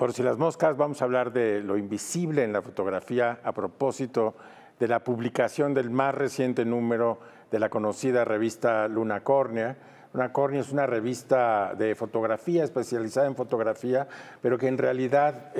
Por si las moscas, vamos a hablar de lo invisible en la fotografía a propósito de la publicación del más reciente número de la conocida revista Luna Córnea. Luna Córnea es una revista de fotografía, especializada en fotografía, pero que en realidad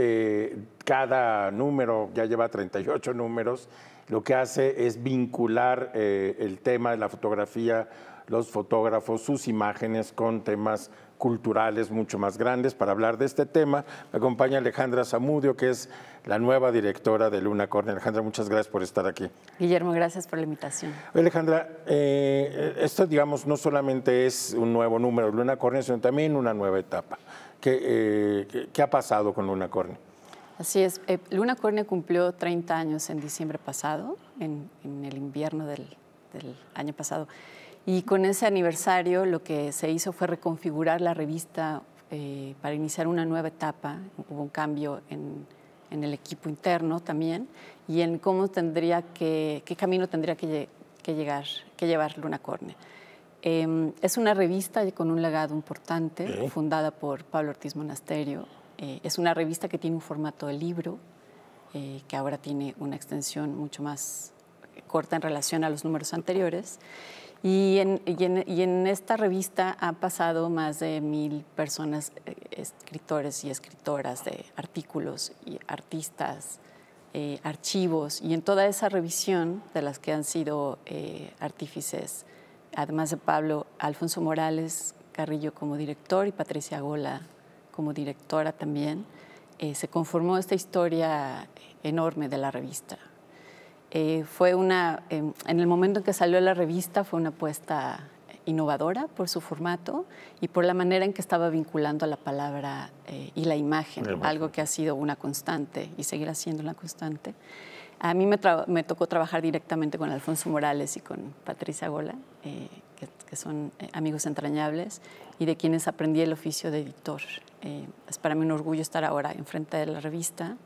cada número, ya lleva 38 números, lo que hace es vincular el tema de la fotografía, los fotógrafos, sus imágenes con temas culturales mucho más grandes. Para hablar de este tema, me acompaña Alejandra Zamudio, que es la nueva directora de Luna Córnea. Alejandra, muchas gracias por estar aquí. Guillermo, gracias por la invitación. Alejandra, esto, digamos, no solamente es un nuevo número de Luna Córnea, sino también una nueva etapa. ¿Qué ha pasado con Luna Córnea? Así es, Luna Córnea cumplió 30 años en diciembre pasado, en el invierno del año pasado. Y con ese aniversario lo que se hizo fue reconfigurar la revista para iniciar una nueva etapa. Hubo un cambio en el equipo interno también y en qué camino tendría que llevar Luna Córnea. Es una revista con un legado importante, fundada por Pablo Ortiz Monasterio. Es una revista que tiene un formato de libro, que ahora tiene una extensión mucho más corta en relación a los números anteriores. Y en esta revista han pasado más de 1000 personas, escritores y escritoras de artículos y artistas, archivos. Y en toda esa revisión, de las que han sido artífices, además de Pablo, Alfonso Morales Carrillo como director y Patricia Gola como directora también, se conformó esta historia enorme de la revista. En el momento en que salió la revista fue una apuesta innovadora por su formato y por la manera en que estaba vinculando a la palabra y la imagen, algo que ha sido una constante y seguirá siendo una constante. A mí me tocó trabajar directamente con Alfonso Morales y con Patricia Gola, que son amigos entrañables y de quienes aprendí el oficio de editor. Es para mí un orgullo estar ahora enfrente de la revista,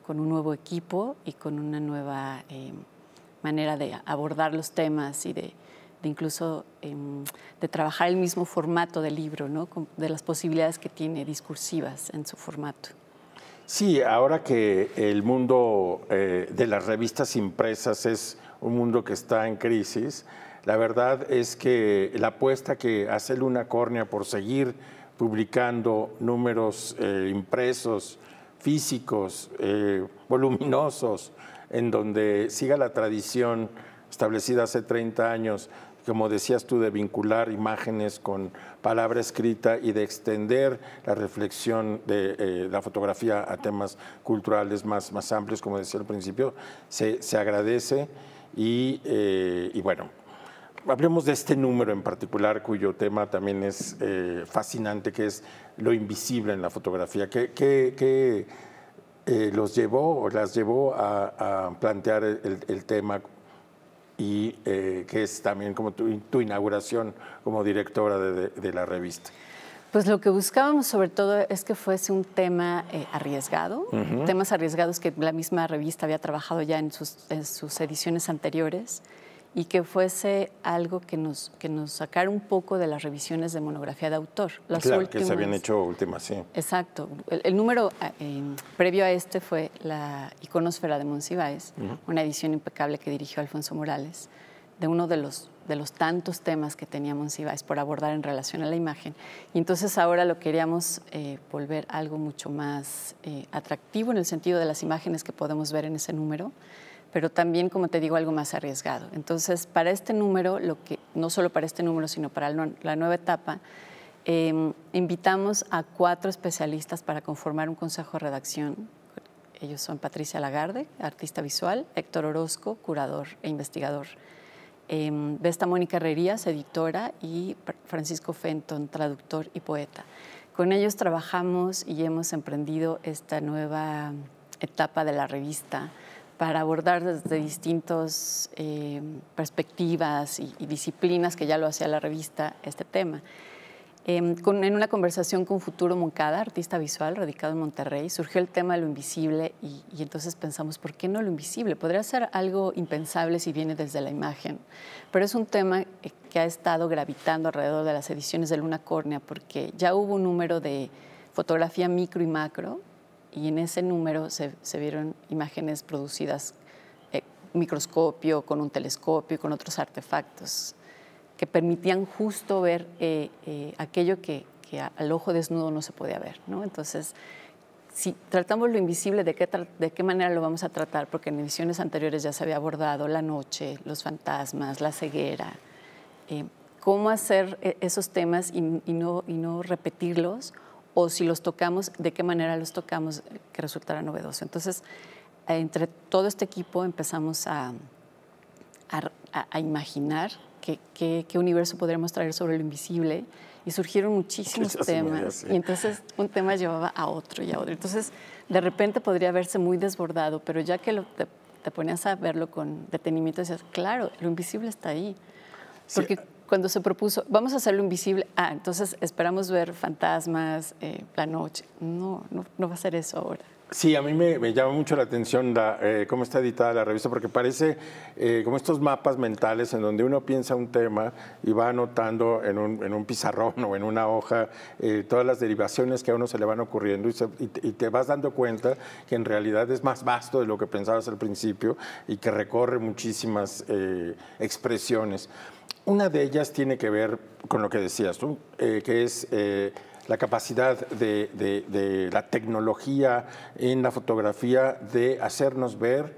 con un nuevo equipo y con una nueva manera de abordar los temas y de incluso de trabajar el mismo formato del libro, ¿no? De las posibilidades que tiene discursivas en su formato. Sí, ahora que el mundo de las revistas impresas es un mundo que está en crisis, la verdad es que la apuesta que hace Luna Córnea por seguir publicando números impresos, físicos, voluminosos, en donde siga la tradición establecida hace 30 años, como decías tú, de vincular imágenes con palabra escrita y de extender la reflexión de la fotografía a temas culturales más amplios, como decía al principio, se agradece y bueno, hablemos de este número en particular, cuyo tema también es fascinante, que es lo invisible en la fotografía. ¿Qué los llevó o las llevó a plantear el tema y que es también como tu inauguración como directora de la revista? Pues lo que buscábamos sobre todo es que fuese un tema arriesgado, temas arriesgados que la misma revista había trabajado ya en sus ediciones anteriores, y que fuese algo que nos sacara un poco de las revisiones de monografía de autor. Claro, que se habían hecho últimas, sí. Exacto. El número previo a este fue la Iconósfera de Monsiváis, una edición impecable que dirigió Alfonso Morales, de uno de los tantos temas que tenía Monsiváis por abordar en relación a la imagen. Y entonces ahora lo queríamos volver algo mucho más atractivo en el sentido de las imágenes que podemos ver en ese número, pero también, como te digo, algo más arriesgado. Entonces, para este número, no solo para este número, sino para la nueva etapa, invitamos a 4 especialistas para conformar un consejo de redacción. Ellos son Patricia Lagarde, artista visual, Héctor Orozco, curador e investigador, Vesta Mónica Herrerías, editora, y Francisco Fenton, traductor y poeta. Con ellos trabajamos y hemos emprendido esta nueva etapa de la revista para abordar desde distintas perspectivas y disciplinas, que ya lo hacía la revista, este tema. En una conversación con Futuro Moncada, artista visual radicado en Monterrey, surgió el tema de lo invisible y entonces pensamos, ¿por qué no lo invisible? Podría ser algo impensable si viene desde la imagen, pero es un tema que ha estado gravitando alrededor de las ediciones de Luna Córnea, porque ya hubo un número de fotografía micro y macro, y en ese número se vieron imágenes producidas microscopio, con un telescopio, con otros artefactos que permitían justo ver aquello que al ojo desnudo no se podía ver, ¿no? Entonces, si tratamos lo invisible, ¿de qué manera lo vamos a tratar? Porque en ediciones anteriores ya se había abordado la noche, los fantasmas, la ceguera, cómo hacer esos temas y no repetirlos, o si los tocamos, de qué manera los tocamos que resultara novedoso. Entonces, entre todo este equipo empezamos a imaginar qué universo podríamos traer sobre lo invisible, y surgieron muchísimos temas, y entonces un tema llevaba a otro y a otro. Entonces, de repente podría verse muy desbordado, pero ya que te ponías a verlo con detenimiento, decías, claro, lo invisible está ahí. Porque cuando se propuso, vamos a hacerlo invisible, entonces esperamos ver fantasmas, la noche. No va a ser eso ahora. Sí, a mí me llama mucho la atención cómo está editada la revista, porque parece como estos mapas mentales en donde uno piensa un tema y va anotando en un pizarrón o en una hoja todas las derivaciones que a uno se le van ocurriendo, y te vas dando cuenta que en realidad es más vasto de lo que pensabas al principio y que recorre muchísimas expresiones. Una de ellas tiene que ver con lo que decías tú, que es la capacidad de la tecnología en la fotografía de hacernos ver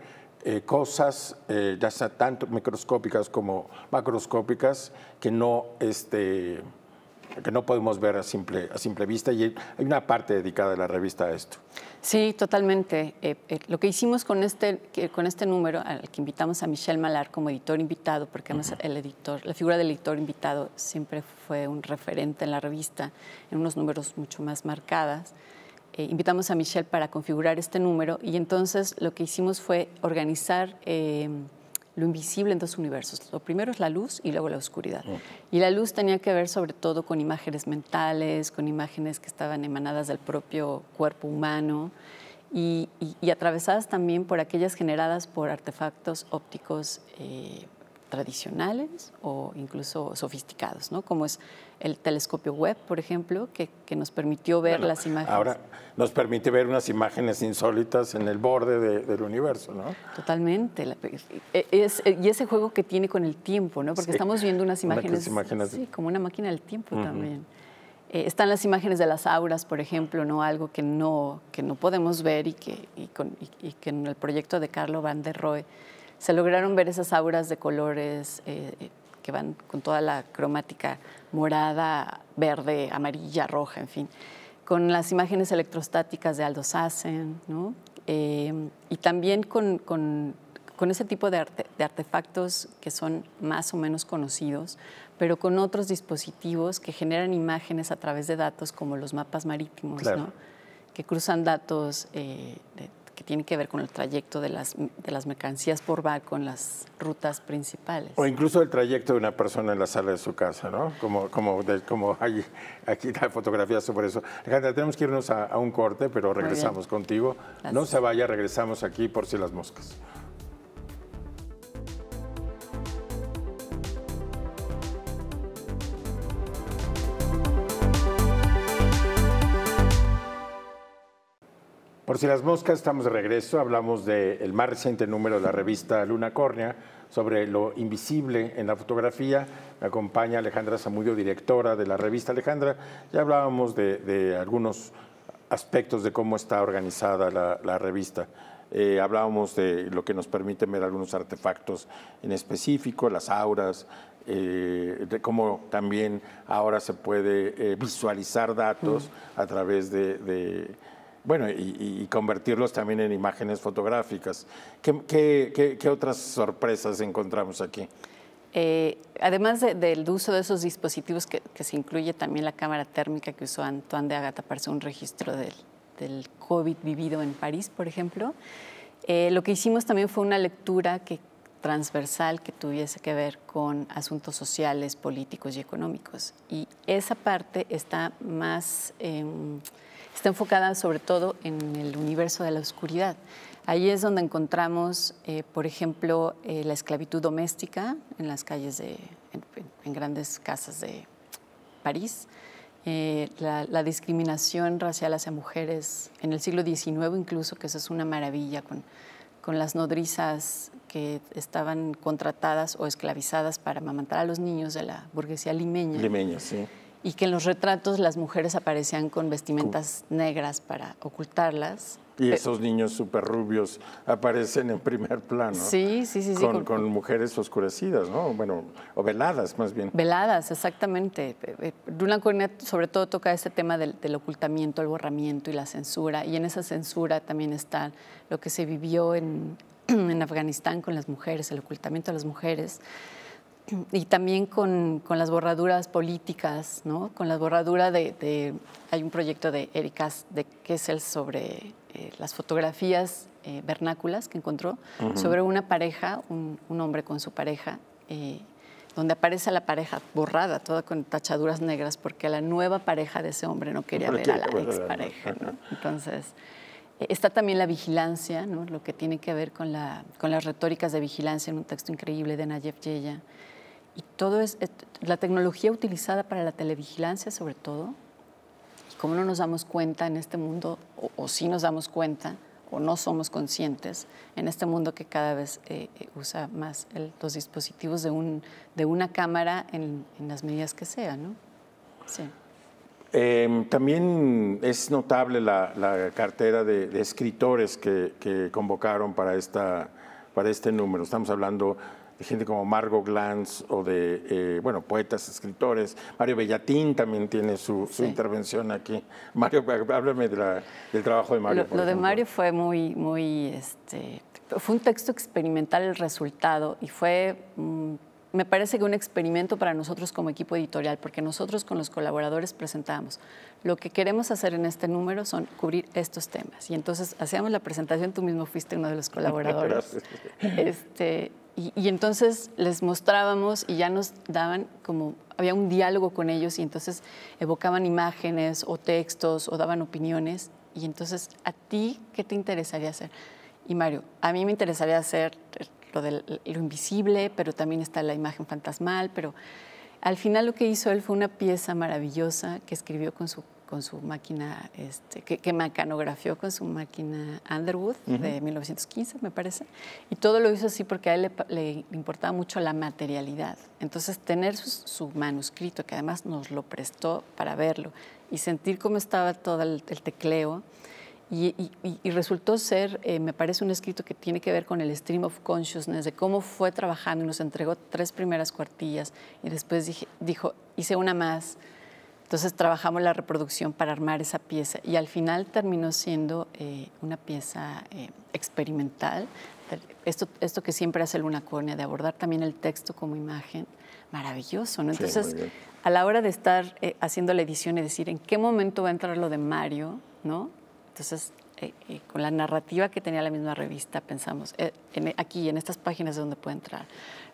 cosas, ya sea tanto microscópicas como macroscópicas, que no podemos ver a simple vista, y hay una parte dedicada de la revista a esto. Sí, totalmente. Lo que hicimos con este número, al que invitamos a Michel Malar como editor invitado, porque además la figura del editor invitado siempre fue un referente en la revista, en unos números mucho más marcadas. Invitamos a Michel para configurar este número, y entonces lo que hicimos fue organizar lo invisible en dos universos. Lo primero es la luz y luego la oscuridad. Y la luz tenía que ver sobre todo con imágenes mentales, con imágenes que estaban emanadas del propio cuerpo humano y atravesadas también por aquellas generadas por artefactos ópticos tradicionales o incluso sofisticados, ¿no? Como es el telescopio Webb, por ejemplo, que nos permitió ver las imágenes. Ahora nos permite ver unas imágenes insólitas en el borde del universo, ¿no? Totalmente. Y ese juego que tiene con el tiempo, ¿no? Porque estamos viendo unas imágenes, sí, como una máquina del tiempo también. Están las imágenes de las auras, por ejemplo, ¿no? Algo que no podemos ver y que en el proyecto de Carlo Van der Rohe se lograron ver esas auras de colores que van con toda la cromática morada, verde, amarilla, roja, en fin, con las imágenes electrostáticas de Aldous Sassen, ¿no? Y también con ese tipo de artefactos que son más o menos conocidos, pero con otros dispositivos que generan imágenes a través de datos como los mapas marítimos, claro, ¿no? Que cruzan datos que tienen que ver con el trayecto de las mercancías por barco en las rutas principales. O incluso el trayecto de una persona en la sala de su casa, ¿no? Como hay aquí la fotografía sobre eso. Alejandra, tenemos que irnos a un corte, pero regresamos contigo. Gracias. No se vaya, regresamos aquí por si las moscas. Por si las moscas, estamos de regreso. Hablamos del más reciente número de la revista Luna Córnea sobre lo invisible en la fotografía. Me acompaña Alejandra Zamudio, directora de la revista. Alejandra, ya hablábamos de algunos aspectos de cómo está organizada la revista. Hablábamos de lo que nos permite ver algunos artefactos en específico, las auras, de cómo también ahora se puede visualizar datos a través bueno, y convertirlos también en imágenes fotográficas. ¿Qué otras sorpresas encontramos aquí? Además del uso de esos dispositivos que se incluye también la cámara térmica que usó Antoine de Agata para hacer un registro del COVID vivido en París, por ejemplo, lo que hicimos también fue una lectura transversal que tuviese que ver con asuntos sociales, políticos y económicos. Y esa parte está está enfocada sobre todo en el universo de la oscuridad. Ahí es donde encontramos, por ejemplo, la esclavitud doméstica en las calles en grandes casas de París, la discriminación racial hacia mujeres en el siglo XIX incluso, que eso es una maravilla, con las nodrizas que estaban contratadas o esclavizadas para amamantar a los niños de la burguesía limeña. Limeña, sí. Y que en los retratos las mujeres aparecían con vestimentas negras para ocultarlas. Y esos niños súper rubios aparecen en primer plano. Sí. Con mujeres oscurecidas, ¿no? Bueno, o veladas más bien. Veladas, exactamente. Rulán Cornet sobre todo toca este tema del ocultamiento, el borramiento y la censura. Y en esa censura también está lo que se vivió en Afganistán con las mujeres, el ocultamiento de las mujeres. Y también con las borraduras políticas, ¿no? Con la borradura hay un proyecto de Erika de Kessel sobre las fotografías vernáculas que encontró sobre una pareja, un hombre con su pareja, donde aparece a la pareja borrada, toda con tachaduras negras, porque la nueva pareja de ese hombre no quería ver a la expareja, ¿no? Entonces, está también la vigilancia, ¿no? Lo que tiene que ver con las retóricas de vigilancia en un texto increíble de Nayef Yeya. Y todo es la tecnología utilizada para la televigilancia, sobre todo, y cómo no nos damos cuenta en este mundo, o sí nos damos cuenta, o no somos conscientes, en este mundo que cada vez usa más los dispositivos de una cámara en las medidas que sea, ¿no? Sí. También es notable la cartera de escritores que convocaron para este número. Estamos hablando de gente como Margot Glantz o de, poetas, escritores. Mario Bellatín también tiene su intervención aquí. Mario, háblame del trabajo de Mario. Lo de Mario fue fue un texto experimental el resultado y fue, me parece que un experimento para nosotros como equipo editorial, porque nosotros con los colaboradores presentábamos lo que queremos hacer en este número son cubrir estos temas. Y entonces hacíamos la presentación, tú mismo fuiste uno de los colaboradores. Y entonces les mostrábamos y ya nos daban había un diálogo con ellos y entonces evocaban imágenes o textos o daban opiniones. Y entonces, ¿a ti qué te interesaría hacer? Y Mario, a mí me interesaría hacer lo invisible, pero también está la imagen fantasmal, pero al final lo que hizo él fue una pieza maravillosa que escribió con su máquina, que mecanografió con su máquina Underwood de 1915, me parece. Y todo lo hizo así porque a él le importaba mucho la materialidad. Entonces, tener su manuscrito, que además nos lo prestó para verlo, y sentir cómo estaba todo el tecleo, y resultó ser, me parece, un escrito que tiene que ver con el stream of consciousness, de cómo fue trabajando y nos entregó 3 primeras cuartillas y después dijo, hice una más. Entonces trabajamos la reproducción para armar esa pieza y al final terminó siendo una pieza experimental. Esto que siempre hace Luna Córnea, de abordar también el texto como imagen, maravilloso, ¿no? Entonces, sí, a la hora de estar haciendo la edición y decir en qué momento va a entrar lo de Mario, ¿no? Entonces, con la narrativa que tenía la misma revista, pensamos, aquí, en estas páginas es donde puede entrar.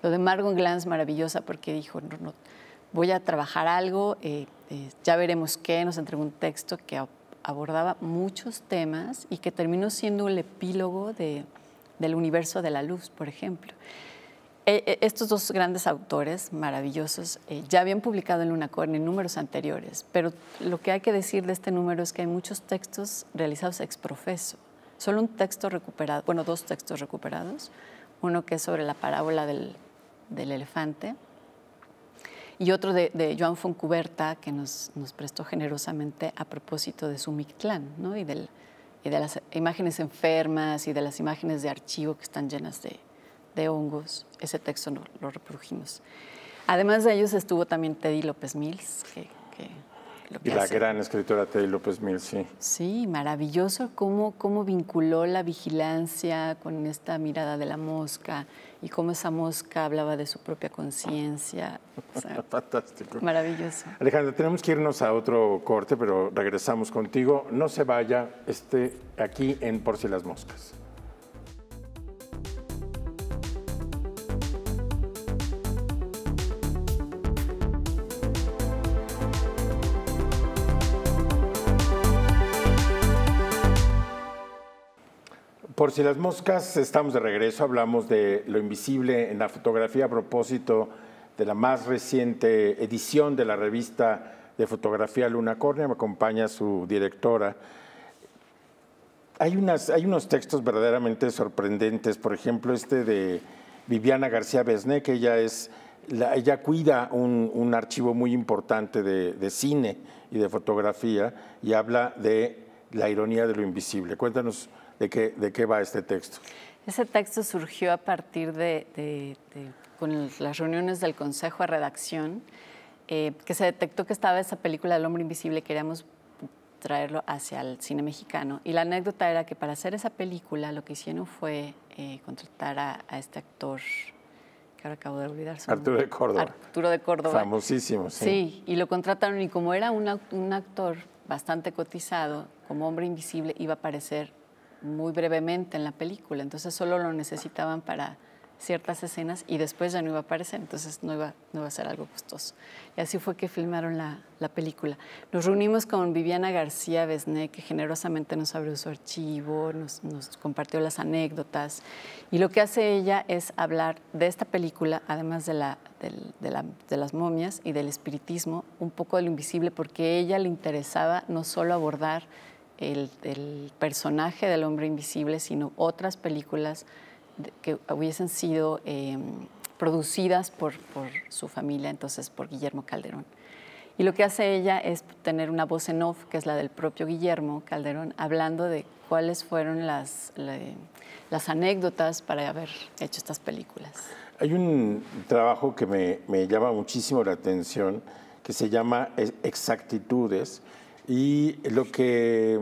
Lo de Margot Glantz, maravillosa, porque dijo, no, voy a trabajar algo, ya veremos qué, nos entregó un texto que abordaba muchos temas y que terminó siendo el epílogo del universo de la luz, por ejemplo. Estos 2 grandes autores maravillosos ya habían publicado en Luna Córnea en números anteriores, pero lo que hay que decir de este número es que hay muchos textos realizados ex profeso. Solo un texto recuperado, 2 textos recuperados, uno que es sobre la parábola del elefante y otro de Joan Foncuberta, que nos prestó generosamente a propósito de su Mictlán, ¿no? y de las imágenes enfermas y de las imágenes de archivo que están llenas de hongos. Ese texto lo reprodujimos. Además de ellos estuvo también Teddy López Mills, y la gran escritora Teddy López Mills, sí. Sí, maravilloso cómo vinculó la vigilancia con esta mirada de la mosca y cómo esa mosca hablaba de su propia conciencia. O sea, fantástico. Maravilloso. Alejandra, tenemos que irnos a otro corte, pero regresamos contigo. No se vaya, aquí en Por si las moscas. Por si las moscas, estamos de regreso, hablamos de lo invisible en la fotografía a propósito de la más reciente edición de la revista de fotografía Luna Córnea, me acompaña su directora. Hay unos textos verdaderamente sorprendentes, por ejemplo, este de Viviana García Besné, que ella cuida un archivo muy importante de cine y de fotografía y habla de la ironía de lo invisible. Cuéntanos de qué va este texto. Ese texto surgió a partir con las reuniones del Consejo de Redacción, que se detectó que estaba esa película del Hombre Invisible, queríamos traerlo hacia el cine mexicano. Y la anécdota era que para hacer esa película lo que hicieron fue contratar a este actor, que ahora acabo de olvidar su nombre. Arturo de Córdoba. Arturo de Córdoba. Famosísimo, sí. Sí, y lo contrataron y como era un actor bastante cotizado, como Hombre Invisible, iba a aparecer muy brevemente en la película. Entonces solo lo necesitaban para ciertas escenas y después ya no iba a aparecer, entonces no iba a ser algo costoso. Y así fue que filmaron la película. Nos reunimos con Viviana García Besné, que generosamente nos abrió su archivo, nos compartió las anécdotas, y lo que hace ella es hablar de esta película, además de las momias y del espiritismo, un poco de lo invisible, porque a ella le interesaba no solo abordar el personaje del Hombre Invisible, sino otras películas que hubiesen sido producidas por su familia, entonces por Guillermo Calderón. Y lo que hace ella es tener una voz en off, que es la del propio Guillermo Calderón, hablando de cuáles fueron las anécdotas para haber hecho estas películas. Hay un trabajo que me llama muchísimo la atención, que se llama Exactitudes, y de lo que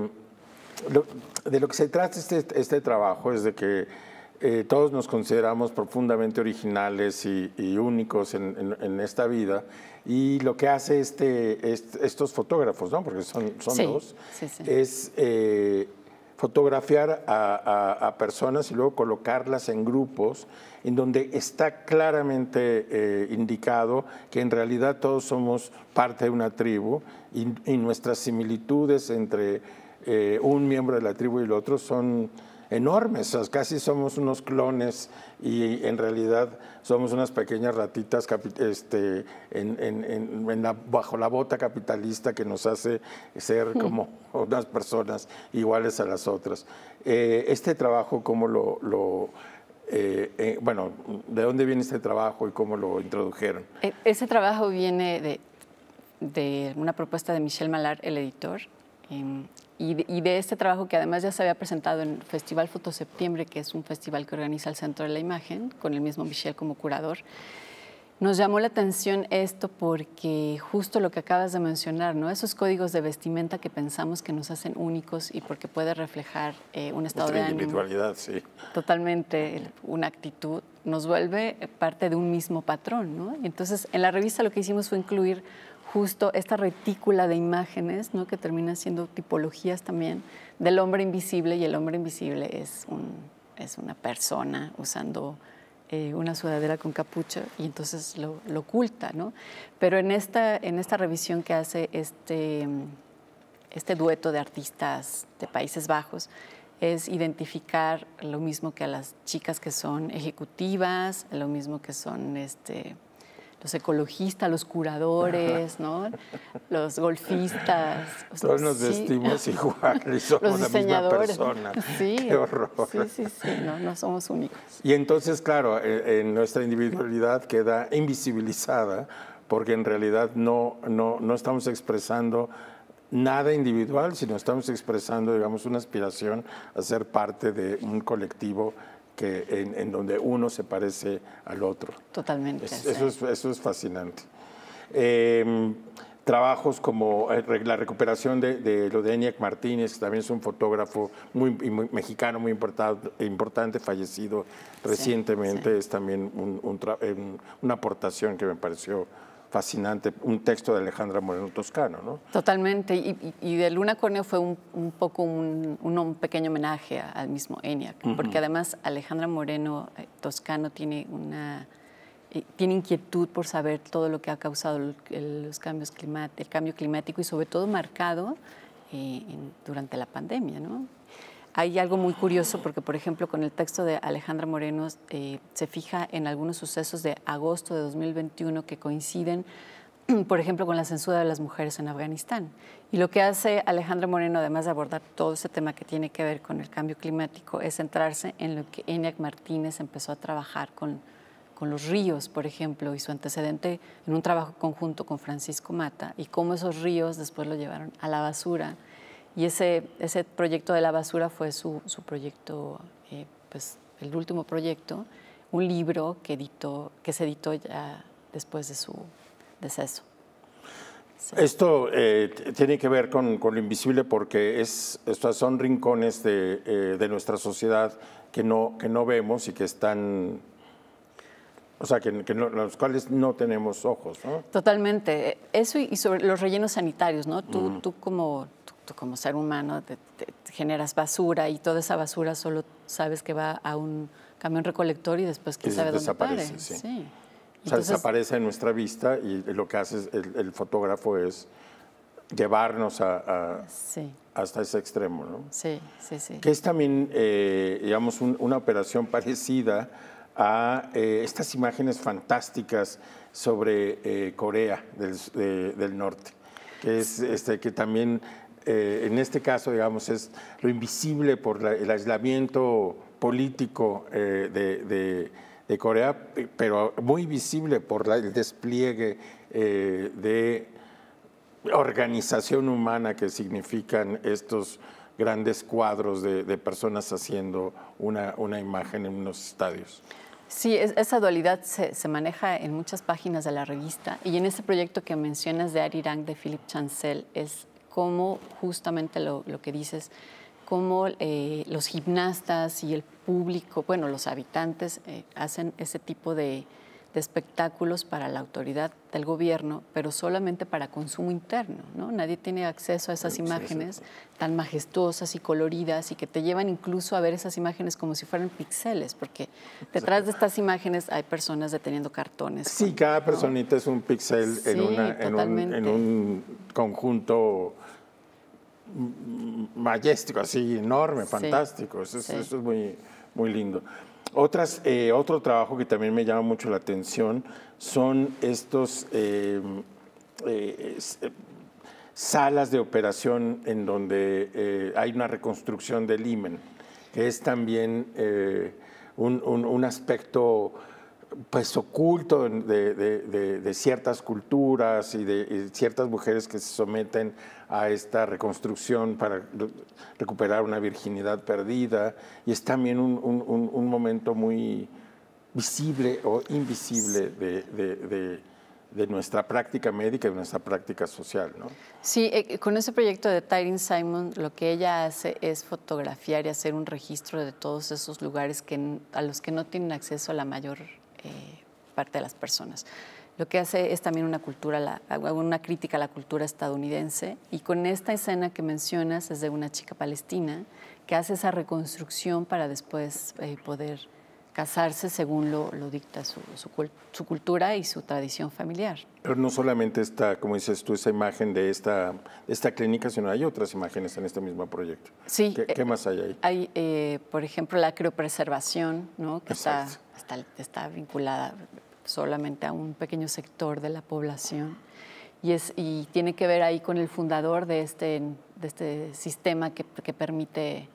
se trata este trabajo es de que todos nos consideramos profundamente originales y únicos en esta vida, y lo que hace estos fotógrafos, ¿no? Porque son sí, dos, sí. es fotografiar a personas y luego colocarlas en grupos en donde está claramente indicado que en realidad todos somos parte de una tribu y nuestras similitudes entre un miembro de la tribu y el otro son enormes, o sea, casi somos unos clones y en realidad somos unas pequeñas ratitas bajo la bota capitalista que nos hace ser como unas personas iguales a las otras. Este trabajo, ¿cómo bueno, ¿de dónde viene este trabajo y cómo lo introdujeron? Ese trabajo viene de una propuesta de Michel Malar, el editor, y de este trabajo que además ya se había presentado en Festival Fotoseptiembre, que es un festival que organiza el Centro de la Imagen, con el mismo Michel como curador. Nos llamó la atención esto porque justo lo que acabas de mencionar, ¿no? Esos códigos de vestimenta que pensamos que nos hacen únicos y porque puede reflejar un estado de ánimo. Individualidad, sí. Totalmente, una actitud, nos vuelve parte de un mismo patrón, ¿no? Y entonces, en la revista lo que hicimos fue incluir justo esta retícula de imágenes, ¿no? Que terminan siendo tipologías también del hombre invisible, y el hombre invisible es una persona usando una sudadera con capucha y entonces lo oculta, ¿no? Pero en esta revisión que hace este dueto de artistas de Países Bajos es identificar lo mismo que a las chicas que son ejecutivas, lo mismo que son los ecologistas, los curadores, ¿no? Los golfistas. Todos nos vestimos igual y somos la misma persona. Sí, qué horror. Sí, no somos únicos. Y entonces, claro, nuestra individualidad queda invisibilizada porque en realidad no estamos expresando nada individual, sino estamos expresando, digamos, una aspiración a ser parte de un colectivo en donde uno se parece al otro. Totalmente. Eso es fascinante. Trabajos como la recuperación de lo de Eniac Martínez, que también es un fotógrafo muy mexicano, muy importante, fallecido recientemente, es también una aportación que me pareció fascinante, un texto de Alejandra Moreno Toscano, ¿no? Totalmente, y de Luna Córnea fue un poco un pequeño homenaje al mismo Eniac, porque además Alejandra Moreno Toscano tiene inquietud por saber todo lo que ha causado el cambio climático y sobre todo marcado durante la pandemia, ¿no? Hay algo muy curioso porque, por ejemplo, con el texto de Alejandra Moreno se fija en algunos sucesos de agosto de 2021 que coinciden por ejemplo, con la censura de las mujeres en Afganistán. Y lo que hace Alejandra Moreno, además de abordar todo ese tema que tiene que ver con el cambio climático, es centrarse en lo que ENIAC Martínez empezó a trabajar con los ríos, por ejemplo, y su antecedente en un trabajo conjunto con Francisco Mata, y cómo esos ríos después lo llevaron a la basura. Y ese proyecto de la basura fue su proyecto, pues el último proyecto, un libro que se editó ya después de su deceso. Sí. Esto tiene que ver con lo invisible porque estos son rincones de nuestra sociedad que no vemos y que están, o sea, los cuales no tenemos ojos, ¿no? Totalmente. Eso y sobre los rellenos sanitarios, ¿no? Tú como ser humano te generas basura y toda esa basura solo sabes que va a un camión recolector y después quién sabe dónde pare. Sí. Sí. O sea, desaparece de nuestra vista y lo que hace el fotógrafo es llevarnos hasta ese extremo, ¿no? Sí. Que es también, digamos, una operación parecida a estas imágenes fantásticas sobre Corea del Norte, que es que también, en este caso, digamos, es lo invisible por el aislamiento político de Corea, pero muy visible por el despliegue de organización humana que significan estos grandes cuadros de personas haciendo una imagen en unos estadios. Sí, esa dualidad se maneja en muchas páginas de la revista, y en ese proyecto que mencionas de Arirang de Philippe Chancel es cómo justamente lo que dices, cómo los gimnastas y el público, bueno, los habitantes hacen ese tipo de espectáculos para la autoridad del gobierno, pero solamente para consumo interno, ¿no? Nadie tiene acceso a esas imágenes tan majestuosas y coloridas y que te llevan incluso a ver esas imágenes como si fueran píxeles, porque detrás de estas imágenes hay personas deteniendo cartones. Sí, cada personita es un píxel en un conjunto majestático, así enorme, fantástico. Eso es muy, muy lindo. Otro trabajo que también me llama mucho la atención son estos salas de operación en donde hay una reconstrucción del himen, que es también un aspecto pues oculto de ciertas culturas y de ciertas mujeres que se someten a esta reconstrucción para recuperar una virginidad perdida, y es también un momento muy visible o invisible de nuestra práctica médica y de nuestra práctica social, ¿no? Sí, con ese proyecto de Tyrin Simon, lo que ella hace es fotografiar y hacer un registro de todos esos lugares a los que no tienen acceso a la mayor parte de las personas. Lo que hace es también una crítica a la cultura estadounidense, y con esta escena que mencionas es de una chica palestina que hace esa reconstrucción para después poder casarse según lo dicta su cultura y su tradición familiar. Pero no solamente está, como dices tú, esa imagen de esta clínica, sino hay otras imágenes en este mismo proyecto. Sí. ¿Qué más hay ahí? Hay, por ejemplo, la criopreservación, ¿no? Que está vinculada solamente a un pequeño sector de la población, y tiene que ver ahí con el fundador de este sistema que permite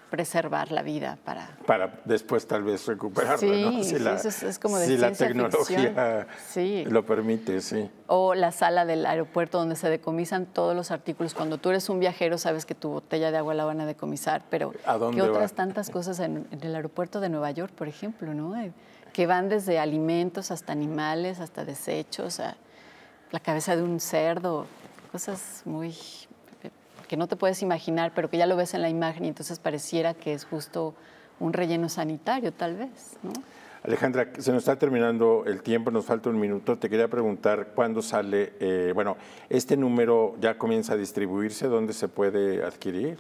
preservar la vida para después tal vez recuperarla, sí, ¿no? Es como de si la tecnología lo permite, sí. O la sala del aeropuerto donde se decomisan todos los artículos. Cuando tú eres un viajero sabes que tu botella de agua la van a decomisar, pero ¿qué otras tantas cosas en el aeropuerto de Nueva York, por ejemplo, ¿no? Que van desde alimentos hasta animales, hasta desechos, a la cabeza de un cerdo, cosas muy que no te puedes imaginar, pero que ya lo ves en la imagen y entonces pareciera que es justo un relleno sanitario, tal vez, ¿no? Alejandra, se nos está terminando el tiempo, nos falta un minuto. Te quería preguntar cuándo sale, este número ya comienza a distribuirse, ¿dónde se puede adquirir?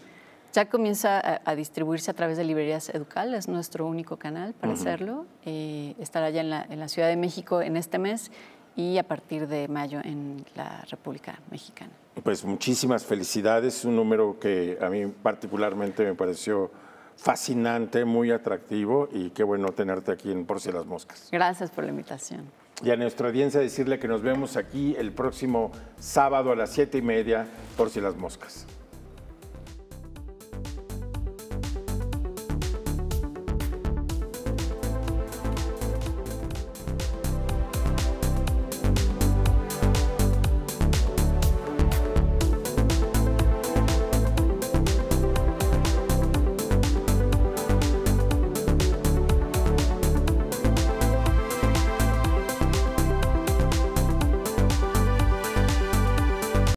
Ya comienza a distribuirse a través de Librerías Educal, es nuestro único canal para hacerlo. Estará ya en la Ciudad de México en este mes y a partir de mayo en la República Mexicana. Pues muchísimas felicidades, un número que a mí particularmente me pareció fascinante, muy atractivo, y qué bueno tenerte aquí en Por Si las Moscas. Gracias por la invitación. y a nuestra audiencia decirle que nos vemos aquí el próximo sábado a las 7:30 por si las moscas.